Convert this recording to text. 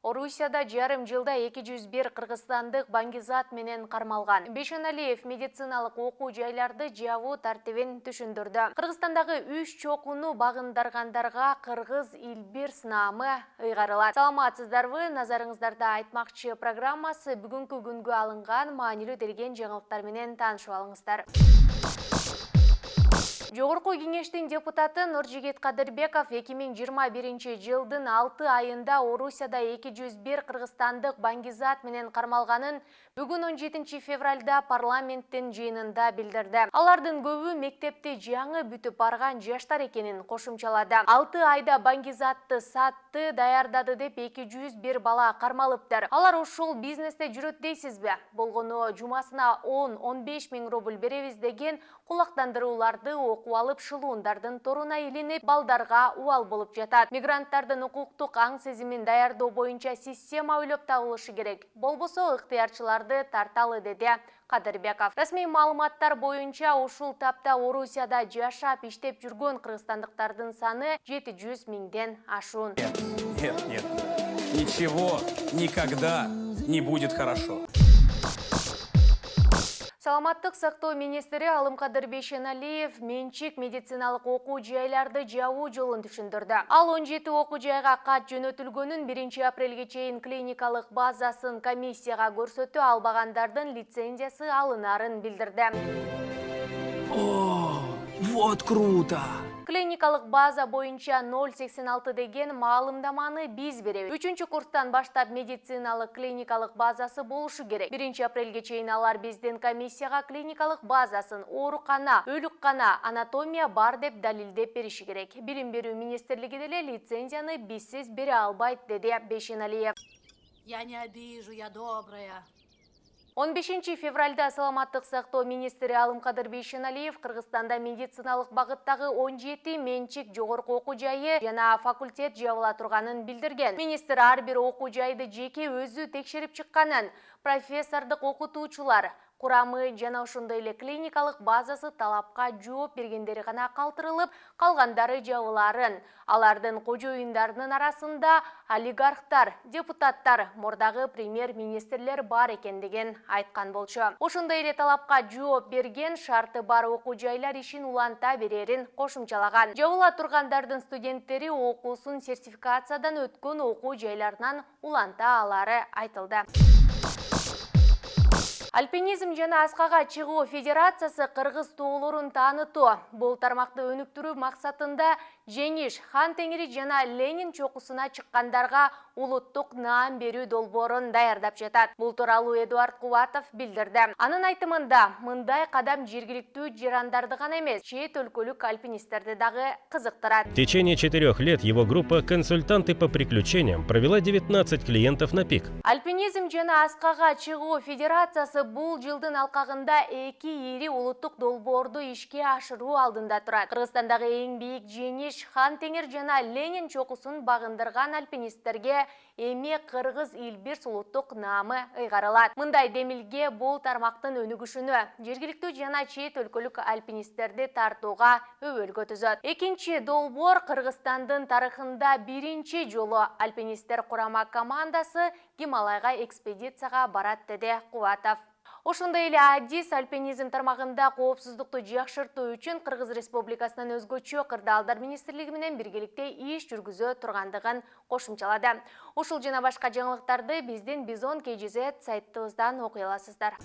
Орусияда жарым жылда 201 кыргызстандык баңгизат менен кармалган. Бешеналиев медициналык окуу жайларды жабуу тартибин түшүндүрдү. Кыргызстандагы 3 чокуну багындаргандарга кыргыз Илбир сынамы ыйгарылат. Саламатсыздарбы? Назарыңыздарда айтмакчы программасы бүгүнкү күнгө алынган маанилүү делген жаңылыктар менен таанышып алыңыздар. Жогорку кеңештин депутаты Нуржигит Кадырбеков 2021 жылдын 6 айында Орусияда 201 кыргызстандык баңгизат менен кармалганын бүгүн 17 февралда парламенттин жыйынында билдирди. Алардын көбү мектепти жаңы бүтүп барган жаштар экенин кошумчалады. 6 айда баңгизатты сатты, даярдады деп 201 бала кармалыптыр. Алар ушул бизнесте жүрөт дейсизби? Болгону жумасына 10-15 миң рубль беребиз деген кулактандырууларды окуп алып шылуундардын торуна илинип, балдарга убал болуп жатат. Мигранттардын укуктук аң сезимин даярдоо боюнча система ойлоп табылышы керек. Болбосо ыктыярчыларды тарталы, деди Кадырбеков. Расмий маалыматтар боюнча ушул тапта Орусияда жашап иштеп жүргөн кыргызстандыктардын саны 700 миңден ашуун. Нет. Ничего никогда не будет хорошо. Саламаттык сактоо министри Алымкадыр Бейшеналиев менчик медициналык окуу жайларды жабуу жолун түшүндүрдү. Ал 17 окуу жайга кат жөнөтүлгөнүн 1 апрелге чейин клиникалык базасын комиссияга көрсөтүү албагандардын лицензиясы алынарын билдирди. О, вот круто! Клиникалык база боюнча 086 деген маалымдаманы биз беребиз. 3-чү курстан баштап медициналык клиникалык базасы болушу керек. 1 апрелге чейин алар биздин комиссияга клиникалык базасын, оорукана, өлүккана, анатомия бар деп далилдеп бериши керек. Билим берүү министрлиги деле лицензияны бизсиз бере албайт, деди Бейшеналиев. Я не обижу, я добрая. 15 февральда саламаттык сактоо министри Алымкадыр Бейшеналиев Кыргызстанда медициналык багыттагы 17 менчик жогорку окуу жайы жана факультет жабыла турганын билдирген. Министр ар бир окуу жайды жеке өзү текшерип чыкканын, профессордук окутуучулар курамы жана ошондой эле клиникалык базасы талапка жооп бергендери гана калтырылып, калгандары жабыларын. Алардын кожоюндарынын арасында олигархтар, депутаттар, мурдагы премьер-министрлер бар экендигин айткан болчу. Ошондой эле талапка жооп берген, шарты бар окуу жайлар ишин уланта берерин кошумчалаган. Жабыла тургандардын студенттери окуусун сертификациядан өткөн окуу жайларынан уланта алары айтылды. Альпинизм жана аскага чыгуу федерациясы кыргыз тоолорун таанытуу. Бул тармакты өнүктүрүү максатында Жеңиш, Хан Теңири жана Ленин чокусуна чыккандарга улуттук наам берүү долбоорун даярдап жатат. Бул тууралуу Эдуард Кубатов билдирди. Анын айтымында, мындай кадам жергиликтүү жарандарды гана эмес, чет өлкөлүк альпинисттерди дагы кызыктырат. В течение 4 лет его группа «Консультанты по приключениям» провела 19 клиентов на пик. Альпинизм жана аскага чыгуу федерациясы бул жылдын алкагында 2 ири улуттук долбоорду ишке ашыруу алдында турат. Кыргызстандагы эң бийик Жеңиш, Хан Теңир жана Ленин чокусун багындырган альпинисттерге эми Кыргыз Илбир улуттук наамы ыйгарылат. Мындай демилге бул тармактын өнүгүшүнө, жергиликтүү жана чет өлкөлүк альпинисттерди тартууга өбөлгө түзөт. Экинчи долбоор Кыргызстандын тарыхында биринчи жолу альпинисттер курама командасы Гималайга экспедицияга барат, деди Кубатов. Ошондой эле Адис альпинизм тармагында коопсуздукту жакшыртуу үчүн Кыргыз Республикасынын өзгөчө кырдаалдар министрлиги менен биргеликте иш жүргүзө тургандыгын кошумчалады. Ушул жана башка жаңылыктарды биздин Bizon KGZ сайтыбыздан окуй аласыздар.